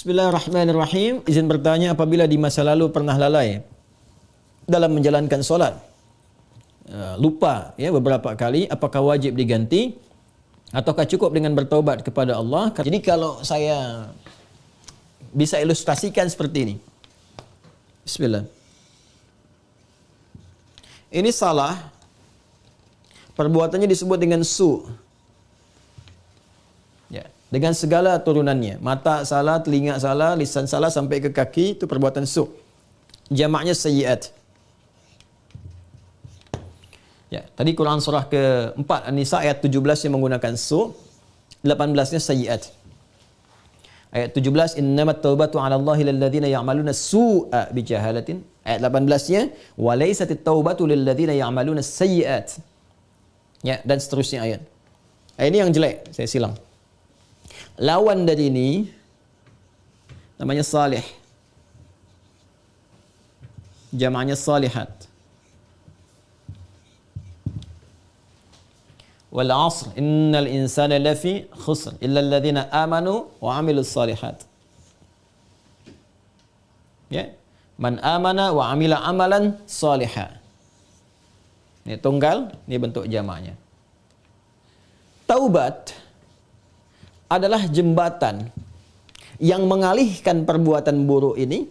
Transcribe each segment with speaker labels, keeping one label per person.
Speaker 1: Bismillahirrahmanirrahim. Izin bertanya, apabila di masa lalu pernah lalai dalam menjalankan solat, lupa ya beberapa kali, apakah wajib diganti ataukah cukup dengan bertaubat kepada Allah? Jadi kalau saya bisa ilustrasikan seperti ini. Bismillah. Ini salah, perbuatannya disebut dengan su. Ya, dengan segala turunannya. Mata salah, telinga salah, lisan salah sampai ke kaki, itu perbuatan su. Jamaknya sayyiat. Ya, tadi Quran surah ke-4 An-Nisa ayat 17 yang menggunakan su, 18-nya sayyiat. Ayat 17, innamat taubatu 'ala Allahi lil ladzina ya'maluna su'a bijahalatin. Ayat 18-nya, wa laysatit taubatu lil ladzina ya'maluna sayyiat. Ya, dan seterusnya ayat. Ini yang jelek, saya silang. Lawan dari ini namanya salih. Jamaknya salihat. Wal 'asr innal insana lafi khusr illa alladhina amanu wa 'amilus salihat. Ya, man amana wa 'amila amalan salihah. Ini tunggal, ini bentuk jamaknya. Taubat adalah jembatan yang mengalihkan perbuatan buruk ini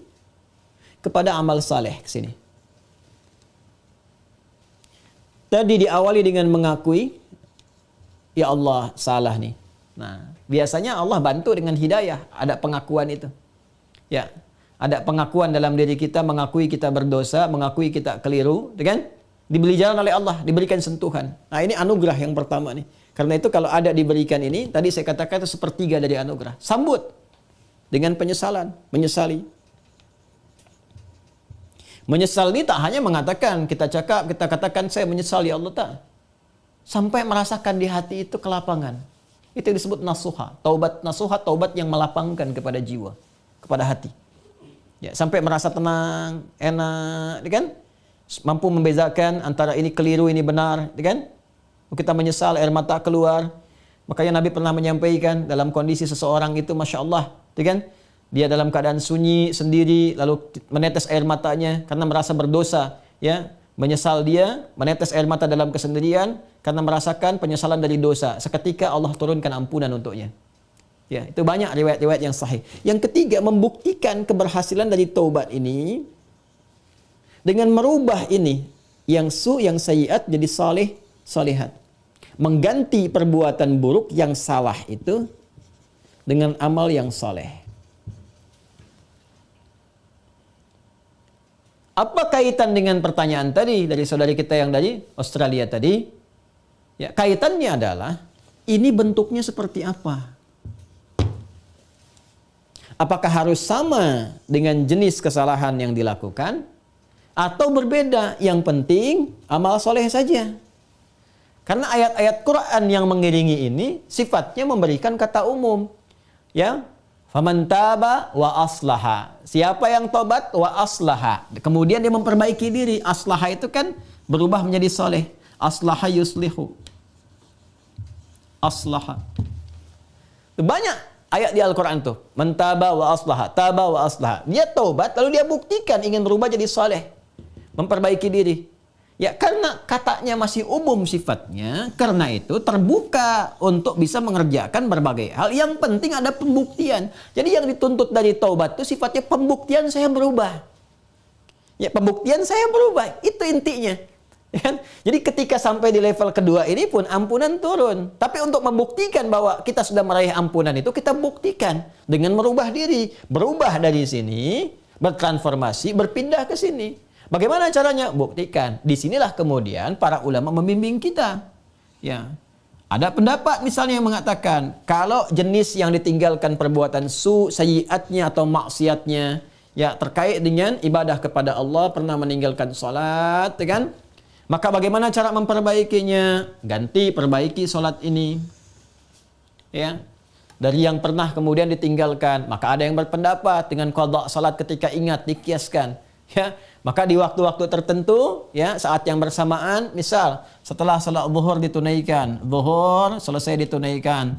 Speaker 1: kepada amal saleh ke sini. Tadi diawali dengan mengakui, ya Allah salah nih. Nah, biasanya Allah bantu dengan hidayah, ada pengakuan itu. Ya, ada pengakuan dalam diri kita, mengakui kita berdosa, mengakui kita keliru, kan? Diberi jalan oleh Allah, diberikan sentuhan. Nah, ini anugerah yang pertama nih. Karena itu kalau ada diberikan ini, tadi saya katakan itu sepertiga dari anugerah. Sambut dengan penyesalan, menyesali. Menyesal ini tak hanya mengatakan, kita cakap, kita katakan saya menyesal ya Allah, tak. Sampai merasakan di hati itu kelapangan. Itu yang disebut nasuha. Taubat nasuha, taubat yang melapangkan kepada jiwa, kepada hati. Ya, sampai merasa tenang, enak, kan? Mampu membezakan antara ini keliru, ini benar, kan? Kita menyesal, air mata keluar. Makanya Nabi pernah menyampaikan dalam kondisi seseorang itu, Masya Allah, kan? Dia dalam keadaan sunyi, sendiri, lalu menetes air matanya karena merasa berdosa. Ya, menyesal dia, menetes air mata dalam kesendirian karena merasakan penyesalan dari dosa. Seketika Allah turunkan ampunan untuknya. Ya, itu banyak riwayat-riwayat yang sahih. Yang ketiga, membuktikan keberhasilan dari taubat ini dengan merubah ini yang su, yang sayyiat jadi salih, salihat. Mengganti perbuatan buruk yang salah itu dengan amal yang saleh. Apa kaitan dengan pertanyaan tadi dari saudari kita yang dari Australia tadi? Ya, kaitannya adalah ini bentuknya seperti apa? Apakah harus sama dengan jenis kesalahan yang dilakukan atau berbeda? Yang penting amal soleh saja. Karena ayat-ayat Quran yang mengiringi ini sifatnya memberikan kata umum. Ya, faman taba wa aslaha. Siapa yang tobat wa aslaha. Kemudian dia memperbaiki diri. Aslaha itu kan berubah menjadi soleh. Aslaha yuslihu. Aslaha. Banyak ayat di Al-Quran tuh. Man taba wa aslaha. Taba wa aslaha. Dia tobat lalu dia buktikan ingin berubah jadi soleh. Memperbaiki diri. Ya, karena katanya masih umum sifatnya, karena itu terbuka untuk bisa mengerjakan berbagai hal. Yang penting ada pembuktian. Jadi yang dituntut dari taubat itu sifatnya pembuktian saya berubah. Ya, pembuktian saya berubah. Itu intinya. Ya kan? Jadi ketika sampai di level kedua ini pun ampunan turun. Tapi untuk membuktikan bahwa kita sudah meraih ampunan itu, kita buktikan dengan merubah diri. Berubah dari sini, bertransformasi, berpindah ke sini. Bagaimana caranya? Buktikan. Disinilah kemudian para ulama membimbing kita. Ya, ada pendapat misalnya yang mengatakan kalau jenis yang ditinggalkan perbuatan su, sayyiatnya atau maksiatnya, ya terkait dengan ibadah kepada Allah, pernah meninggalkan salat, kan? Maka bagaimana cara memperbaikinya? Ganti, perbaiki salat ini. Ya. Dari yang pernah kemudian ditinggalkan, maka ada yang berpendapat dengan qadha salat ketika ingat, dikiaskan. Ya. Maka di waktu-waktu tertentu, ya, saat yang bersamaan, misal setelah salat zuhur ditunaikan, zuhur selesai ditunaikan,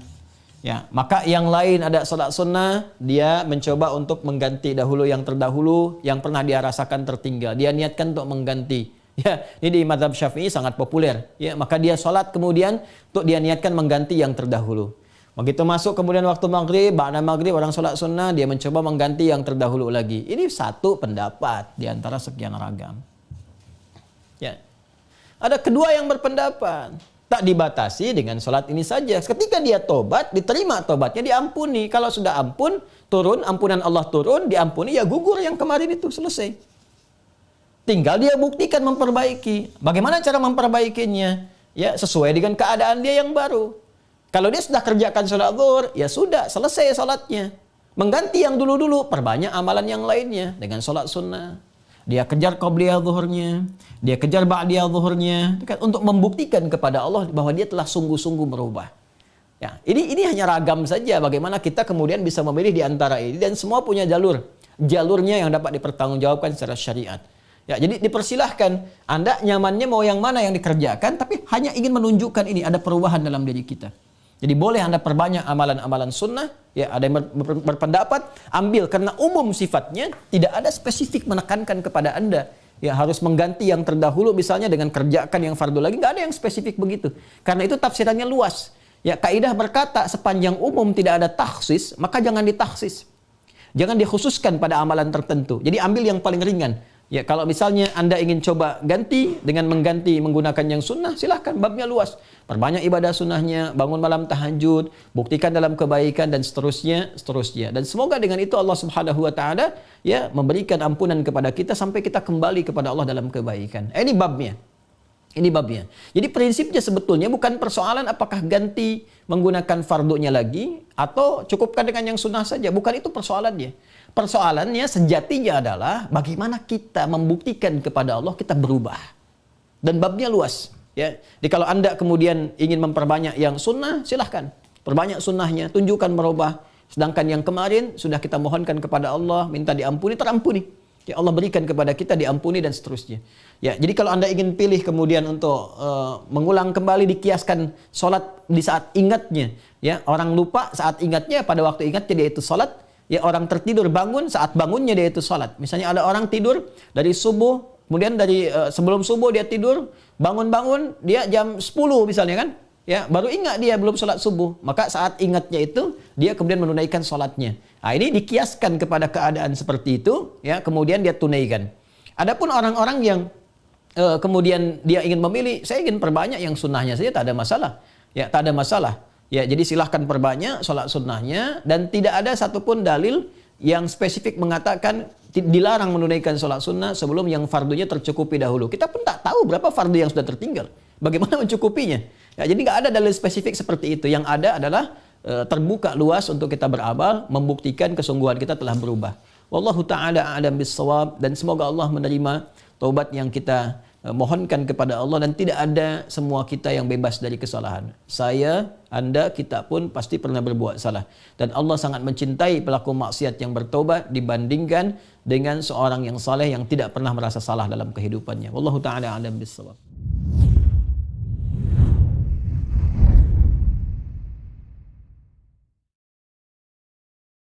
Speaker 1: Ya, maka yang lain ada salat sunnah, dia mencoba untuk mengganti dahulu yang terdahulu yang pernah dia rasakan tertinggal. Dia niatkan untuk mengganti. Ya, ini di mazhab Syafi'i sangat populer. Ya, maka dia salat kemudian untuk dia niatkan mengganti yang terdahulu. Begitu masuk kemudian waktu maghrib, ba'da maghrib orang salat sunnah, dia mencoba mengganti yang terdahulu lagi. Ini satu pendapat di antara sekian ragam. Ya. Ada kedua yang berpendapat tak dibatasi dengan sholat ini saja. Ketika dia tobat, diterima tobatnya, diampuni. Kalau sudah ampun, turun, ampunan Allah turun, diampuni, ya gugur yang kemarin itu, selesai. Tinggal dia buktikan memperbaiki. Bagaimana cara memperbaikinya? Ya, sesuai dengan keadaan dia yang baru. Kalau dia sudah kerjakan sholat zuhur, ya sudah, selesai sholatnya. Mengganti yang dulu-dulu, perbanyak amalan yang lainnya dengan sholat sunnah. Dia kejar qabliyah zuhurnya, dia kejar ba'diyah zuhurnya, untuk membuktikan kepada Allah bahwa dia telah sungguh-sungguh berubah. Ya, ini hanya ragam saja bagaimana kita kemudian bisa memilih di antara ini, dan semua punya jalurnya yang dapat dipertanggungjawabkan secara syariat. Ya, jadi dipersilahkan Anda nyamannya mau yang mana yang dikerjakan, tapi hanya ingin menunjukkan ini ada perubahan dalam diri kita. Jadi boleh Anda perbanyak amalan-amalan sunnah, ya ada yang berpendapat, ambil karena umum sifatnya, tidak ada spesifik menekankan kepada Anda. Ya harus mengganti yang terdahulu misalnya dengan kerjakan yang fardu lagi, nggak ada yang spesifik begitu. Karena itu tafsirannya luas. Ya kaidah berkata sepanjang umum tidak ada takhsis, maka jangan ditaksis. Jangan dikhususkan pada amalan tertentu. Jadi ambil yang paling ringan. Ya kalau misalnya Anda ingin coba ganti dengan mengganti menggunakan yang sunnah, silahkan, babnya luas. Perbanyak ibadah sunnahnya, bangun malam tahajud, buktikan dalam kebaikan dan seterusnya. Dan semoga dengan itu Allah Subhanahu wa taala ya memberikan ampunan kepada kita sampai kita kembali kepada Allah dalam kebaikan. Ini babnya. Ini babnya. Jadi prinsipnya sebetulnya bukan persoalan apakah ganti menggunakan fardunya lagi atau cukupkan dengan yang sunnah saja. Bukan itu persoalannya. Persoalannya sejatinya adalah bagaimana kita membuktikan kepada Allah kita berubah. Dan babnya luas. Ya. Jadi kalau Anda kemudian ingin memperbanyak yang sunnah, silahkan. Perbanyak sunnahnya, tunjukkan merubah. Sedangkan yang kemarin sudah kita mohonkan kepada Allah, minta diampuni, terampuni. Ya Allah berikan kepada kita diampuni dan seterusnya. Ya, jadi kalau Anda ingin pilih kemudian untuk mengulang kembali, dikiaskan sholat di saat ingatnya. Ya, orang lupa saat ingatnya, pada waktu ingatnya dia itu sholat. Ya, orang tertidur bangun, saat bangunnya dia itu sholat. Misalnya ada orang tidur dari subuh, kemudian dari sebelum subuh dia tidur, bangun-bangun, dia jam 10 misalnya kan. Ya, baru ingat dia belum sholat subuh. Maka saat ingatnya itu, dia kemudian menunaikan sholatnya. Nah, ini dikiaskan kepada keadaan seperti itu, ya, kemudian dia tunaikan. Adapun orang-orang yang kemudian dia ingin memilih, saya ingin perbanyak yang sunnahnya saja, tak ada masalah. Ya, tak ada masalah. Ya, jadi silahkan perbanyak sholat sunnahnya, dan tidak ada satupun dalil yang spesifik mengatakan dilarang menunaikan sholat sunnah sebelum yang fardunya tercukupi dahulu. Kita pun tak tahu berapa fardu yang sudah tertinggal. Bagaimana mencukupinya? Ya, jadi nggak ada dalil spesifik seperti itu. Yang ada adalah terbuka luas untuk kita beramal, membuktikan kesungguhan kita telah berubah. Wallahu ta'ala a'lam bis-shawab, dan semoga Allah menerima taubat yang kita mohonkan kepada Allah, dan tidak ada semua kita yang bebas dari kesalahan. Saya, Anda, kita pun pasti pernah berbuat salah. Dan Allah sangat mencintai pelaku maksiat yang bertobat dibandingkan dengan seorang yang saleh yang tidak pernah merasa salah dalam kehidupannya. Wallahu ta'ala a'lam bis-shawab.